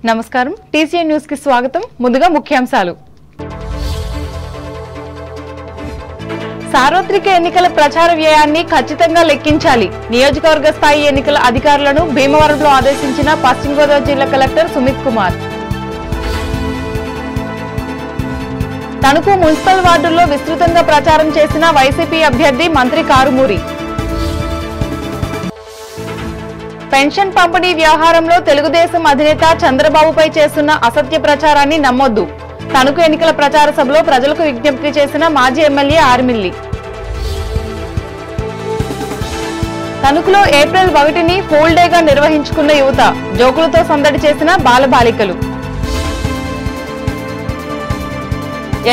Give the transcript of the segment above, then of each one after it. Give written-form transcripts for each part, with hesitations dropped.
నమస్కారం TCN news కి స్వాగతం. ముందుగా ముఖ్యాంశాలు. సార్వత్రిక ఎన్నికల ప్రచార వ్యయాన్ని ఖచ్చితంగా లెక్కించాలి. నియోజకవర్గ స్థాయి ఎన్నికల అధికారులను భీమవరంలో ఆదేశించిన పశ్చిమ గోదావరి జిల్లా కలెక్టర్ సుమిత్ కుమార్. తణుకు మున్సిపల్ వార్డుల్లో విస్తృతంగా ప్రచారం చేసిన వైసీపీ అభ్యర్థి మంత్రి కారుమూరి. పెన్షన్ పంపిణీ వ్యవహారంలో తెలుగుదేశం అధినేత చంద్రబాబుపై చేస్తున్న అసత్య ప్రచారాన్ని నమ్మొద్దు. తణుకు ఎన్నికల ప్రచార సభలో ప్రజలకు విజ్ఞప్తి చేసిన మాజీ ఎమ్మెల్యే ఆర్మిల్లి. తణుకులో ఏప్రిల్ 1ని ఫూల్ డేగా నిర్వహించుకున్న యువత, జోకులతో సందడి చేసిన బాలబాలికలు.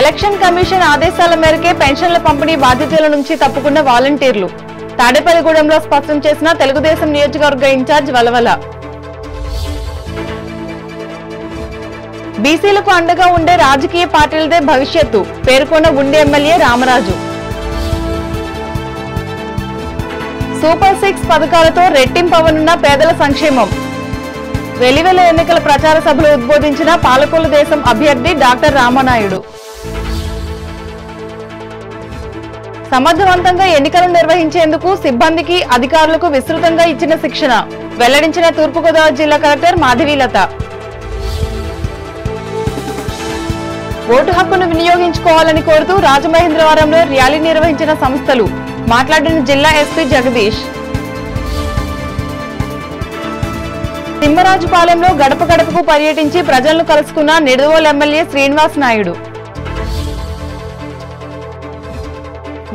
ఎలక్షన్ కమిషన్ ఆదేశాల మేరకే పెన్షన్ల పంపిణీ బాధ్యతల నుంచి తప్పుకున్న వాలంటీర్లు. తాడేపల్లిగూడెంలో స్పష్టం చేసిన తెలుగుదేశం నియోజకవర్గ ఇన్ఛార్జ్ వలవల. బీసీలకు అండగా ఉండే రాజకీయ పార్టీలదే భవిష్యత్తు పేర్కొన్న ఉండే ఎమ్మెల్యే రామరాజు. సూపర్ 6 పథకాలతో రెట్టింపవనున్న పేదల సంక్షేమం. వెలివెల ఎన్నికల ప్రచార సభలో ఉద్బోధించిన పాలకొల్లు దేశం అభ్యర్థి డాక్టర్ రామనాయుడు. సమర్థవంతంగా ఎన్నికలు నిర్వహించేందుకు సిబ్బందికి, అధికారులకు విస్తృతంగా ఇచ్చిన శిక్షణ వెల్లడించిన తూర్పుగోదావరి జిల్లా కలెక్టర్ మాధవీలత. ఓటు హక్కును వినియోగించుకోవాలని కోరుతూ రాజమహేంద్రవరంలో ర్యాలీ నిర్వహించిన సంస్థలు. మాట్లాడిన జిల్లా ఎస్పీ జగదీష్. తిమ్మరాజుపాలెంలో గడప గడపకు పర్యటించి ప్రజలను కలుసుకున్న నిడదవోలు ఎమ్మెల్యే శ్రీనివాస్ నాయుడు.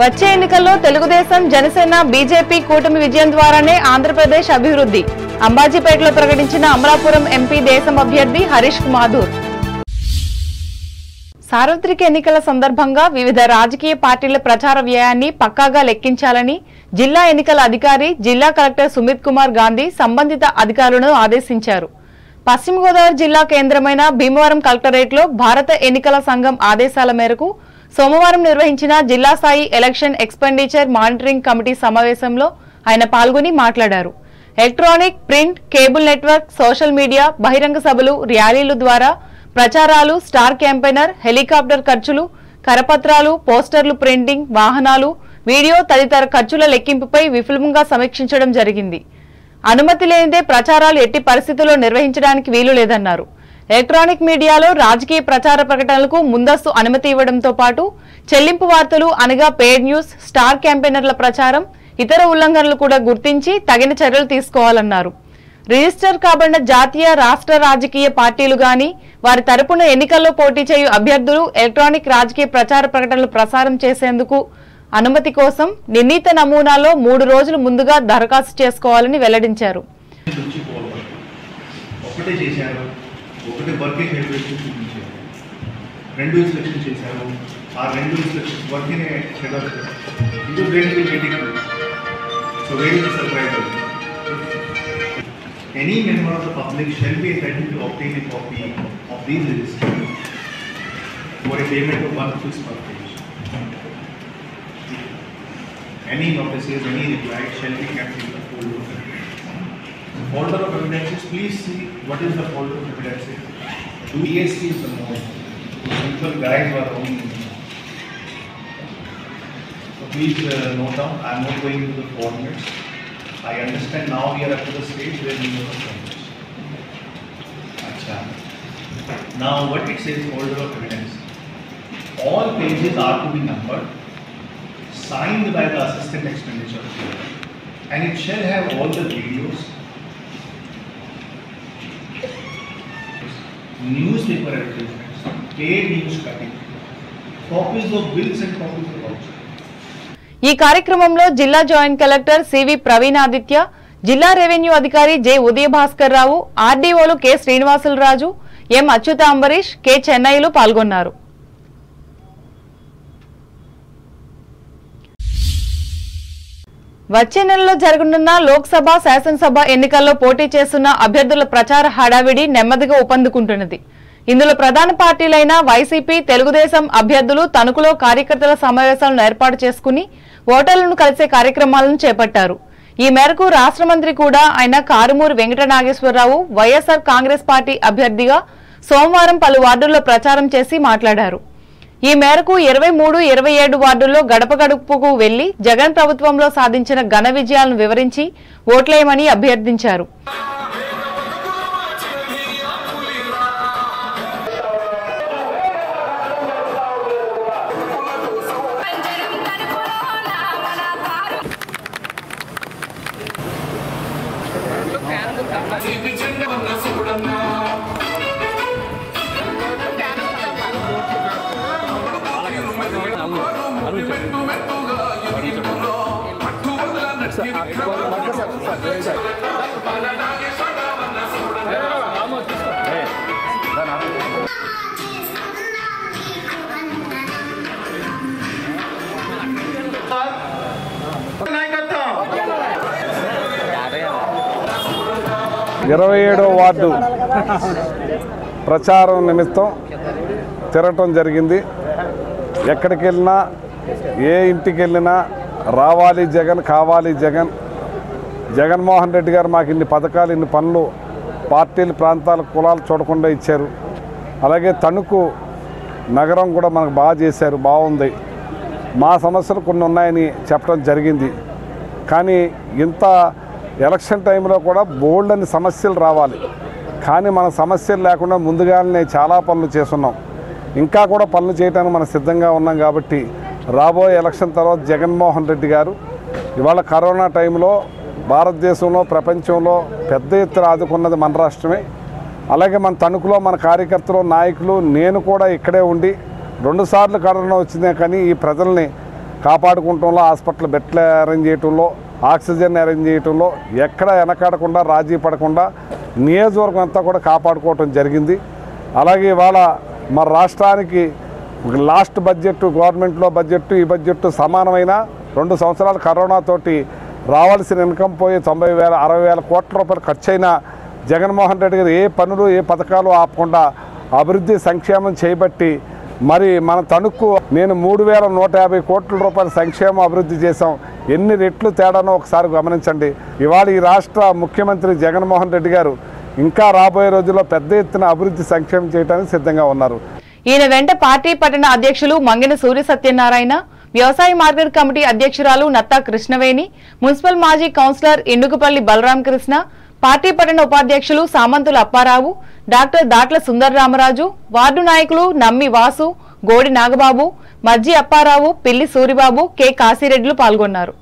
వచ్చే ఎన్నికల్లో తెలుగుదేశం, జనసేన, బీజేపీ కూటమి విజయం ద్వారానే ఆంధ్రప్రదేశ్ అభివృద్ధి. అంబాజీపేటలో ప్రకటించిన అమలాపురం ఎంపీ దేశం అభ్యర్థి హరీష్ మాథూర్. సార్వత్రిక ఎన్నికల సందర్భంగా వివిధ రాజకీయ పార్టీల ప్రచార వ్యయాన్ని పక్కాగా లెక్కించాలని జిల్లా ఎన్నికల అధికారి, జిల్లా కలెక్టర్ సుమిత్ కుమార్ గాంధీ సంబంధిత అధికారులను ఆదేశించారు. పశ్చిమ గోదావరి జిల్లా కేంద్రమైన భీమవరం కలెక్టరేట్లో భారత ఎన్నికల సంఘం ఆదేశాల మేరకు సోమవారం నిర్వహించిన జిల్లా స్థాయి ఎలక్షన్ ఎక్స్పెండిచర్ మానిటరింగ్ కమిటీ సమావేశంలో ఆయన పాల్గొని మాట్లాడారు. Electronic, print, cable network, social media, బహిరంగ సభలు, ర్యాలీలు ద్వారా ప్రచారాలు, స్టార్ క్యాంపెయినర్, హెలికాప్టర్ ఖర్చులు, కరపత్రాలు, పోస్టర్లు ప్రింటింగ్, వాహనాలు, వీడియో తదితర ఖర్చుల లెక్కింపుపై విపులంగా సమీక్షించడం జరిగింది. అనుమతి లేనిదే ప్రచారాలు ఎట్టి పరిస్థితుల్లో నిర్వహించడానికి వీలు లేదన్నారు. ఎలక్ట్రానిక్ మీడియాలో రాజకీయ ప్రచార ప్రకటనలకు ముందస్తు అనుమతి ఇవ్వడంతో పాటు చెల్లింపు వార్తలు అనగా పెయిడ్ న్యూస్, స్టార్ క్యాంపెయినర్ల ప్రచారం, ఇతర ఉల్లంఘనలు కూడా గుర్తించి తగిన చర్యలు తీసుకోవాలన్నారు. రిజిస్టర్ కాబడిన జాతీయ, రాష్ట్ర రాజకీయ పార్టీలు గాని వారి తరపున ఎన్నికల్లో పోటీ చేయు అభ్యర్థులు ఎలక్ట్రానిక్ రాజకీయ ప్రచార ప్రకటనలు ప్రసారం చేసేందుకు అనుమతి కోసం నిర్ణీత నమూనాలో 3 రోజులు ముందుగా దరఖాస్తు చేసుకోవాలని వెల్లడించారు. ఒకటి వర్కింగ్ హెడ్ చూపించారు, 2 ఇన్స్ట్రక్షన్ చేశారు. ఆ 2 ఇన్స్ట్రక్షన్స్ వర్కింగ్ హెడ్ ఇది వేరే మీటింగ్. సో వేరే surprise. Any member of the public shall be entitled to obtain a copy of these registers for a payment of 1 rupees per page. Any notices, any reply shall be kept in the folder of evidence. Folder of evidences, please see what is the folder of evidences. DST is the most simple guides were only. So please note down. I am not going into the formats. I understand now we are up to the stage where we know the formats. Acha. Now what it says, folder of evidence. All pages are to be numbered, signed by the assistant expenditure officer, and it shall have all the videos, newspaper advertisements, paid news cutting, copies of bills and copies of vouchers. ఈ కార్యక్రమంలో జిల్లా joint collector CV Praveenaditya, జిల్లా revenue అధికారి J Udayabhaskar రావు, ఆర్డీఓలు K Srinivasulu Raju, ఎం Achyuta Ambareesh, K చెన్నైలు పాల్గొన్నారు. వచ్చే నెలలో జరగనున్న లోక్సభ, శాసనసభ ఎన్నికల్లో పోటీ చేస్తున్న అభ్యర్థుల ప్రచార హడావిడి నెమ్మదిగా ఊపందుకుంటున్నది. ఇందులో ప్రధాన పార్టీలైన వైసీపీ, తెలుగుదేశం అభ్యర్థులు తణుకులో కార్యకర్తల సమావేశాలను ఏర్పాటు చేసుకుని ఓటర్లను కలిసే కార్యక్రమాలను చేపట్టారు. ఈ మేరకు రాష్ట్ర మంత్రి కూడా అయిన కారుమూరి వెంకట నాగేశ్వరరావు వైఎస్ఆర్ కాంగ్రెస్ పార్టీ అభ్యర్థిగా సోమవారం పలు వార్డుల్లో ప్రచారం చేసి మాట్లాడారు. ఈ మేరకు 23, 27 వార్డుల్లో గడప గడపకు వెళ్లి జగన్ ప్రభుత్వంలో సాధించిన ఘన విజయాలను వివరించి ఓట్లేయమని అభ్యర్థించారు. వార్డు ప్రచారం నిమిత్తం తిరగటం జరిగింది. ఎక్కడికి వెళ్ళినా ఏ ఇంటికి వెళ్ళినా రావాలి జగన్, కావాలి జగన్, జగన్మోహన్ రెడ్డి గారు మాకు ఇన్ని పథకాలు, ఇన్ని పనులు పార్టీలు, ప్రాంతాల, కులాలు చూడకుండా ఇచ్చారు. అలాగే తణుకు నగరం కూడా మనకు బాగా చేశారు, బాగుంది. మా సమస్యలు కొన్ని ఉన్నాయని చెప్పడం జరిగింది. కానీ ఇంత ఎలక్షన్ టైంలో కూడా బోల్డ్ అని సమస్యలు రావాలి, కానీ మన సమస్యలు లేకుండా ముందుగానే చాలా పనులు చేస్తున్నాం. ఇంకా కూడా పనులు చేయడానికి మనం సిద్ధంగా ఉన్నాం. కాబట్టి రాబోయే ఎలక్షన్ తర్వాత జగన్మోహన్ రెడ్డి గారు ఇవాళ కరోనా టైంలో భారతదేశంలో, ప్రపంచంలో పెద్ద ఎత్తున ఆదుకున్నది మన రాష్ట్రమే. అలాగే మన తణుకులో మన కార్యకర్తలు, నాయకులు, నేను కూడా ఇక్కడే ఉండి 2 సార్లు కరోనా వచ్చిందే కానీ ఈ ప్రజల్ని కాపాడుకుంటంలో, హాస్పిటల్ బెడ్లు అరేంజ్ చేయటంలో, ఆక్సిజన్ అరేంజ్ చేయటంలో ఎక్కడ వెనకాడకుండా, రాజీ పడకుండా నియోజకవర్గం అంతా కూడా కాపాడుకోవటం జరిగింది. అలాగే ఇవాళ మన రాష్ట్రానికి లాస్ట్ బడ్జెట్, గవర్నమెంట్లో బడ్జెట్, ఈ బడ్జెట్ సమానమైన 2 సంవత్సరాలు కరోనాతోటి రావాల్సిన ఇన్కమ్ పోయి 90,000, 60,000 కోట్ల రూపాయలు ఖర్చు అయినా జగన్మోహన్ రెడ్డి గారు ఏ పనులు, ఏ పథకాలు ఆపకుండా అభివృద్ధి, సంక్షేమం చేయబట్టి మరి మన తణుకు నేను 3,150 కోట్ల రూపాయల సంక్షేమం అభివృద్ధి చేశాం. ఎన్ని రెట్లు తేడానో ఒకసారి గమనించండి. ఇవాళ ఈ రాష్ట్ర ముఖ్యమంత్రి జగన్మోహన్ రెడ్డి గారు ఇంకా రాబోయే రోజుల్లో పెద్ద ఎత్తున అభివృద్ధి, సంక్షేమం చేయడానికి సిద్ధంగా ఉన్నారు. ఈయన వెంట పార్టీ పట్టణ అధ్యక్షులు మంగిన సూర్య సత్యనారాయణ, వ్యవసాయ మార్కెట్ కమిటీ అధ్యక్షురాలు నత్తా కృష్ణవేణి, మున్సిపల్ మాజీ కౌన్సిలర్ ఇండుకుపల్లి బలరామకృష్ణ, పార్టీ పట్టణ ఉపాధ్యక్షులు సామంతుల అప్పారావు, డాక్టర్ దాట్ల సుందరరామరాజు, వార్డు నాయకులు నమ్మి వాసు, గోడి నాగబాబు, మజ్జి అప్పారావు, పిల్లి సూరిబాబు, కె కాశీరెడ్డిలు పాల్గొన్నారు.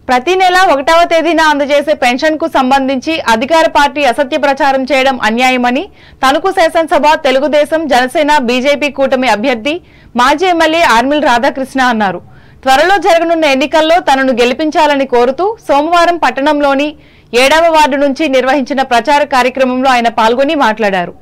ప్రతి నెల 1వ తేదీన అందజేసే పెన్షన్ కు సంబంధించి అధికార పార్టీ అసత్య ప్రచారం చేయడం అన్యాయమని తణుకు శాసనసభ తెలుగుదేశం, జనసేన, బీజేపీ కూటమి అభ్యర్థి మాజీ ఎమ్మెల్యే ఆర్మిల్ రాధాకృష్ణ అన్నారు. త్వరలో జరగనున్న ఎన్నికల్లో తనను గెలిపించాలని కోరుతూ సోమవారం పట్టణంలోని 7వ వార్డు నుంచి నిర్వహించిన ప్రచార కార్యక్రమంలో ఆయన పాల్గొని మాట్లాడారు.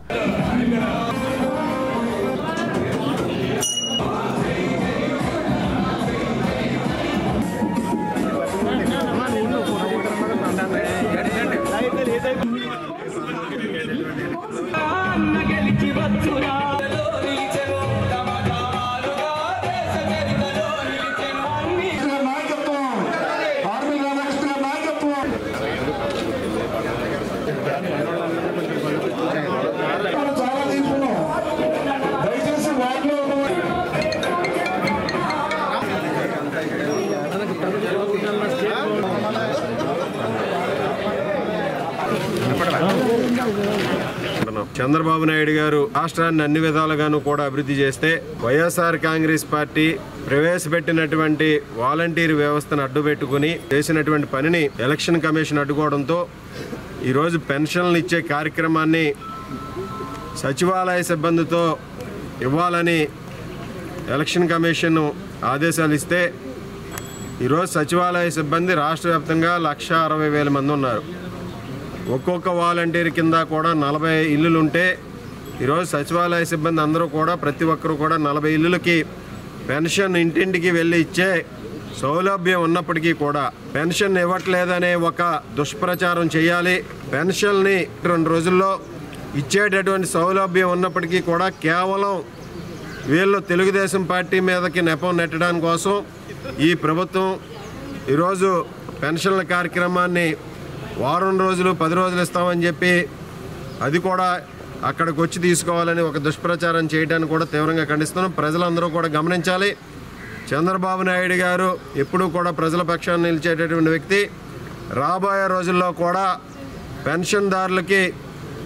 చంద్రబాబు నాయుడు గారు రాష్ట్రాన్ని అన్ని విధాలుగాను కూడా అభివృద్ధి చేస్తే వైఎస్ఆర్ కాంగ్రెస్ పార్టీ ప్రవేశపెట్టినటువంటి వాలంటీర్ వ్యవస్థను అడ్డుపెట్టుకుని చేసినటువంటి పనిని ఎలక్షన్ కమిషన్ అడ్డుకోవడంతో ఈరోజు పెన్షన్లు ఇచ్చే కార్యక్రమాన్ని సచివాలయ సిబ్బందితో ఇవ్వాలని ఎలక్షన్ కమిషన్ ఆదేశాలు ఇస్తే ఈరోజు సచివాలయ సిబ్బంది రాష్ట్ర వ్యాప్తంగా 1,60,000 మంది ఉన్నారు. ఒక్కొక్క వాలంటీర్ కింద కూడా 40 ఇల్లులు ఉంటే ఈరోజు సచివాలయ సిబ్బంది అందరూ కూడా ప్రతి ఒక్కరు కూడా 40 ఇల్లులకి పెన్షన్ ఇంటింటికి వెళ్ళి ఇచ్చే సౌలభ్యం ఉన్నప్పటికీ కూడా పెన్షన్ ఇవ్వట్లేదనే ఒక దుష్ప్రచారం చేయాలి. పెన్షన్ని 2 రోజుల్లో ఇచ్చేటటువంటి సౌలభ్యం ఉన్నప్పటికీ కూడా కేవలం వీళ్ళు తెలుగుదేశం పార్టీ మీదకి నెపం నెట్టడానికి కోసం ఈ ప్రభుత్వం ఈరోజు పెన్షన్ల కార్యక్రమాన్ని వారం రోజులు 10 రోజులు ఇస్తామని చెప్పి అది కూడా అక్కడికి వచ్చి తీసుకోవాలని ఒక దుష్ప్రచారం చేయడానికి కూడా తీవ్రంగా ఖండిస్తున్నాం. ప్రజలందరూ కూడా గమనించాలి. చంద్రబాబు నాయుడు గారు ఎప్పుడూ కూడా ప్రజల పక్షాన్ని నిలిచేటటువంటి వ్యక్తి. రాబోయే రోజుల్లో కూడా పెన్షన్దారులకి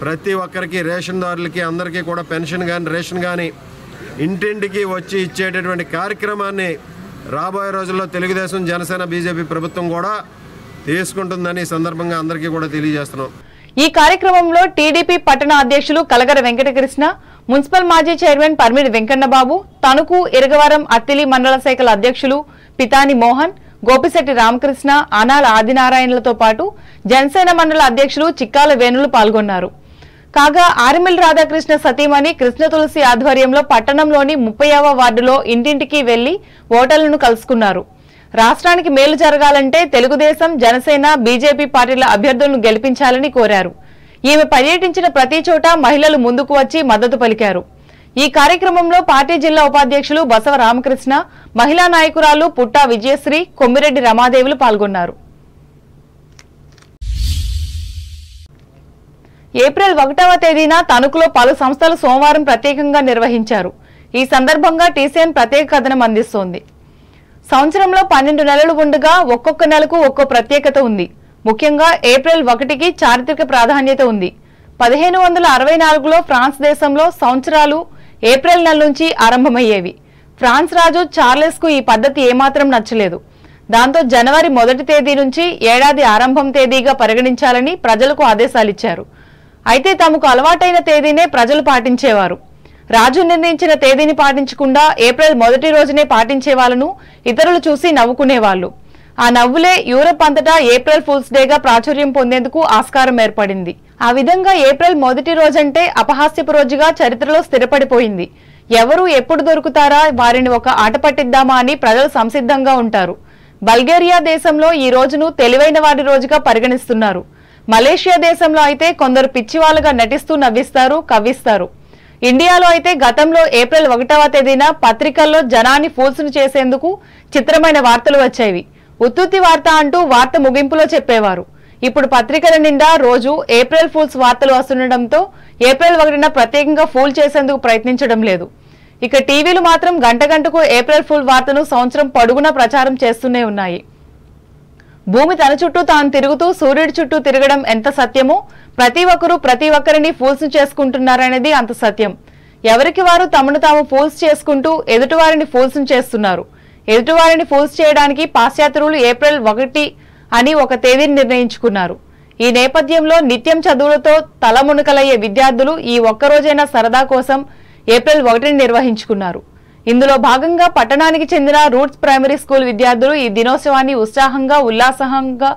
ప్రతి ఒక్కరికి రేషన్దారులకి అందరికీ కూడా పెన్షన్ కానీ రేషన్ కానీ ఇంటింటికి వచ్చి ఇచ్చేటటువంటి కార్యక్రమాన్ని రాబోయే రోజుల్లో తెలుగుదేశం జనసేన బీజేపీ ప్రభుత్వం కూడా తీసుకుంటుందని ఈ సందర్భంగా అందరికీ కూడా తెలియజేస్తున్నాం. ఈ కార్యక్రమంలో టీడీపీ పట్టణ అధ్యక్షులు కలగర వెంకటకృష్ణ, మున్సిపల్ మాజీ చైర్మన్ పర్మిడి వెంకన్నబాబు, తణుకు ఇరగవరం అత్తిలి మండల శాఖల అధ్యక్షులు పితాని మోహన్, గోపిశెట్టి రామకృష్ణ, అనాల ఆదినారాయణలతో పాటు జనసేన మండల అధ్యక్షులు చిక్కాల వేణులు పాల్గొన్నారు. కాగా ఆరిమిల్ రాధాకృష్ణ సతీమణి కృష్ణ తులసి ఆధ్వర్యంలో పట్టణంలోని 30వ వార్డులో ఇంటింటికి వెళ్లి ఓటర్లను కలుసుకున్నారు. రాష్ట్రానికి మేలు జరగాలంటే తెలుగుదేశం, జనసేన, బీజేపీ పార్టీల అభ్యర్థులను గెలిపించాలని కోరారు. ఈమె పర్యటించిన ప్రతి చోట మహిళలు ముందుకు వచ్చి మద్దతు పలికారు. ఈ కార్యక్రమంలో పార్టీ జిల్లా ఉపాధ్యక్షులు బసవ రామకృష్ణ, మహిళా నాయకురాలు పుట్టా విజయశ్రీ, కొమ్మిరెడ్డి రమాదేవులు పాల్గొన్నారు. ఏప్రిల్ 1వ తేదీన తణుకులో పలు సంస్థలు సోమవారం ప్రత్యేకంగా నిర్వహించారు. ఈ సందర్భంగా టీసీఎన్ ప్రత్యేక కథనం అందిస్తోంది. సంవత్సరంలో 12 నెలలు ఉండగా ఒక్కొక్క నెలకు ఒక్కో ప్రత్యేకత ఉంది. ముఖ్యంగా ఏప్రిల్ 1కి చారిత్రక ప్రాధాన్యత ఉంది. 1564లో ఫ్రాన్స్ దేశంలో సంవత్సరాలు ఏప్రిల్ నెల నుంచి ఆరంభమయ్యేవి. ఫ్రాన్స్ రాజు చార్లెస్ కు ఈ పద్ధతి ఏమాత్రం నచ్చలేదు. దాంతో జనవరి 1వ తేదీ నుంచి ఏడాది ఆరంభం తేదీగా పరిగణించాలని ప్రజలకు ఆదేశాలిచ్చారు. అయితే తమకు అలవాటైన తేదీనే ప్రజలు పాటించేవారు. రాజు నిర్ణయించిన తేదీని పాటించకుండా ఏప్రిల్ 1వ రోజునే పాటించే వాళ్ళను ఇతరులు చూసి నవ్వుకునేవాళ్లు. ఆ నవ్వులే యూరప్ అంతటా ఏప్రిల్ ఫూల్స్ డేగా ప్రాచుర్యం పొందేందుకు ఆస్కారం ఏర్పడింది. ఆ విధంగా ఏప్రిల్ 1వ రోజంటే అపహాస్యపు రోజుగా చరిత్రలో స్థిరపడిపోయింది. ఎవరు ఎప్పుడు దొరుకుతారా, వారిని ఒక ఆట పట్టిద్దామా అని ప్రజలు సంసిద్ధంగా ఉంటారు. బల్గేరియా దేశంలో ఈ రోజును తెలివైన వారి రోజుగా పరిగణిస్తున్నారు. మలేషియా దేశంలో అయితే కొందరు పిచ్చివాళ్లుగా నటిస్తూ నవ్విస్తారు, కవ్విస్తారు. ఇండియాలో అయితే గతంలో ఏప్రిల్ 1వ తేదీన పత్రికల్లో జనాన్ని ఫూల్స్ను చేసేందుకు చిత్రమైన వార్తలు వచ్చేవి. ఉత్తుత్తి వార్త అంటూ వార్త ముగింపులో చెప్పేవారు. ఇప్పుడు పత్రికల నిండా రోజు ఏప్రిల్ ఫూల్స్ వార్తలు వస్తుండటంతో ఏప్రిల్ 1న ప్రత్యేకంగా ఫూల్ చేసేందుకు ప్రయత్నించడం లేదు. ఇక టీవీలు మాత్రం గంట గంటకు ఏప్రిల్ ఫూల్ వార్తను సంవత్సరం పొడుగునా ప్రచారం చేస్తూనే ఉన్నాయి. భూమి తన చుట్టూ తాను తిరుగుతూ సూర్యుడి చుట్టూ తిరగడం ఎంత సత్యమో ప్రతి ఒక్కరూ ప్రతి ఒక్కరిని ఫూల్స్ చేసుకుంటున్నారనేది అంత సత్యం. ఎవరికి వారు తమను తాము ఫూల్స్ చేసుకుంటూ ఎదుటివారిని ఫూల్స్ చేస్తున్నారు. ఎదుటివారిని ఫూల్స్ చేయడానికి పాశ్చాత్యులు ఏప్రిల్ 1 అని ఒక తేదీని నిర్ణయించుకున్నారు. ఈ నేపథ్యంలో నిత్యం చదువులతో తలమునకలయ్యే విద్యార్థులు ఈ ఒక్కరోజైనా సరదా కోసం ఏప్రిల్ 1ని నిర్వహించుకున్నారు. ఇందులో భాగంగా పట్టణానికి చెందిన రూట్స్ ప్రైమరీ స్కూల్ విద్యార్థులు ఈ దినోత్సవాన్ని ఉత్సాహంగా ఉల్లాసంగా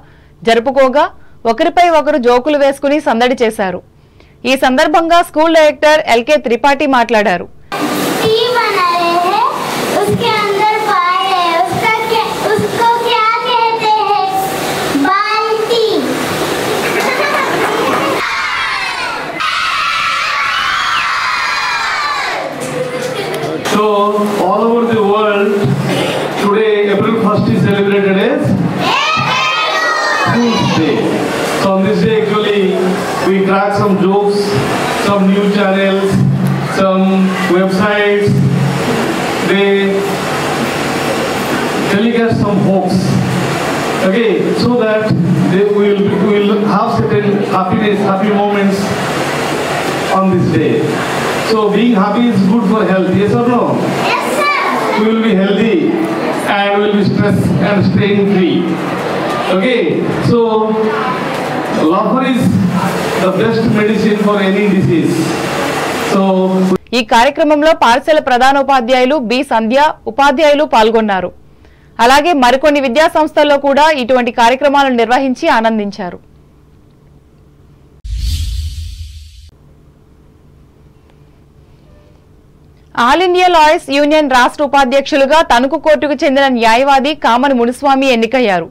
జరుపుకోగా ఒకరిపై ఒకరు జోకులు వేసుకుని సందడి చేశారు. ఈ సందర్భంగా స్కూల్ డైరెక్టర్ ఎల్కే త్రిపాఠి మాట్లాడారు. So all over the world today April 1st is celebrated as Fool's Day. So on this day actually we crack some jokes, some news channels, some websites, they telecast some hoax. Okay, so that we will have certain happiness, happy moments on this day. So being happy is good for health, yes or no? Yes, sir. We will be healthy and we will be stress and strain free. Okay, so laughter is the best medicine for any disease. So ఈ కార్యక్రమంలో పాఠశాల ప్రధానోపాధ్యాయులు B సంధ్య, ఉపాధ్యాయులు పాల్గొన్నారు. అలాగే మరికొన్ని విద్యా సంస్థల్లో కూడా ఇటువంటి కార్యక్రమాలను నిర్వహించి ఆనందించారు. ఆల్ ఇండియా లాయర్స్ యూనియన్ రాష్ట్ర ఉపాధ్యక్షులుగా తణుకు కోర్టుకు చెందిన న్యాయవాది కామన్ మునిస్వామి ఎన్నికయ్యారు.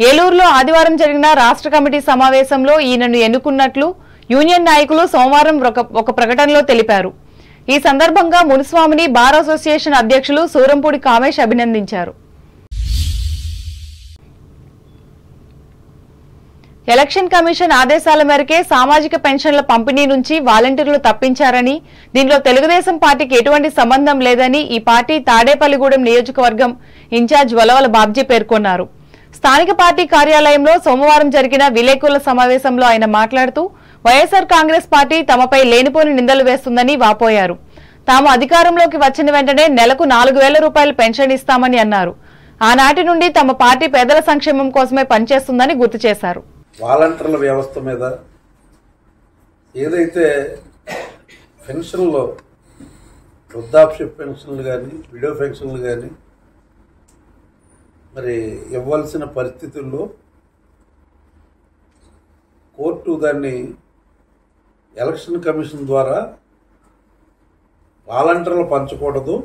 ఏలూరులో ఆదివారం జరిగిన రాష్ట్ర కమిటీ సమావేశంలో ఈయనను ఎన్నుకున్నట్లు యూనియన్ నాయకులు సోమవారం ఒక ప్రకటనలో తెలిపారు. ఈ సందర్భంగా మునిస్వామిని బార్ అసోసియేషన్ అధ్యక్షులు సూరంపూడి కామేష్ అభినందించారు. ఎలక్షన్ కమిషన్ ఆదేశాల మేరకే సామాజిక పెన్షన్ల పంపిణీ నుంచి వాలంటీర్లు తప్పించారని, దీనిలో తెలుగుదేశం పార్టీకి ఎటువంటి సంబంధం లేదని ఈ పార్టీ తాడేపల్లిగూడెం నియోజకవర్గం ఇన్ఛార్జ్ వలవల బాబ్జీ పేర్కొన్నారు. స్థానిక పార్టీ కార్యాలయంలో సోమవారం జరిగిన విలేకరుల సమావేశంలో ఆయన మాట్లాడుతూ వైఎస్ఆర్ కాంగ్రెస్ పార్టీ తమపై లేనిపోని నిందలు వేస్తుందని వాపోయారు. తాము అధికారంలోకి వచ్చిన వెంటనే నెలకు 4,000 రూపాయలు పెన్షన్ ఇస్తామని అన్నారు. ఆనాటి నుండి తమ పార్టీ పేదల సంక్షేమం కోసమే పనిచేస్తుందని గుర్తు చేశారు. వాలంటీర్ల వ్యవస్థ మీద ఏదైతే పెన్షన్లో వృద్ధాప్య పెన్షన్లు కానీ విడో పెన్షన్లు కానీ మరి ఇవ్వాల్సిన పరిస్థితుల్లో కోర్టు దాన్ని ఎలక్షన్ కమిషన్ ద్వారా వాలంటీర్లు పంచకూడదు,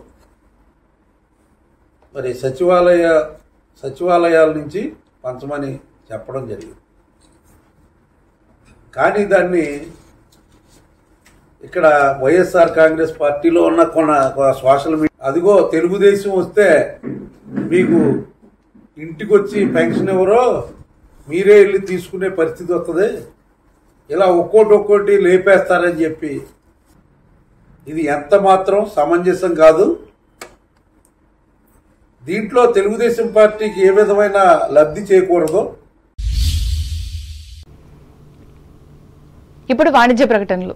మరి సచివాలయాల నుంచి పంచమని చెప్పడం జరిగింది. కానీ దాన్ని ఇక్కడ వైఎస్ఆర్ కాంగ్రెస్ పార్టీలో ఉన్న సోషల్ మీడియా అదిగో తెలుగుదేశం వస్తే మీకు ఇంటికి వచ్చి పెన్షన్ ఎవరో మీరే వెళ్ళి తీసుకునే పరిస్థితి వస్తుంది, ఇలా ఒక్కోటి లేపేస్తారని చెప్పి ఇది ఎంత మాత్రం సమంజసం కాదు. దీంట్లో తెలుగుదేశం పార్టీకి ఏ విధమైన లబ్ధి చేకూరదో. ఇప్పుడు వాణిజ్య ప్రకటనలు.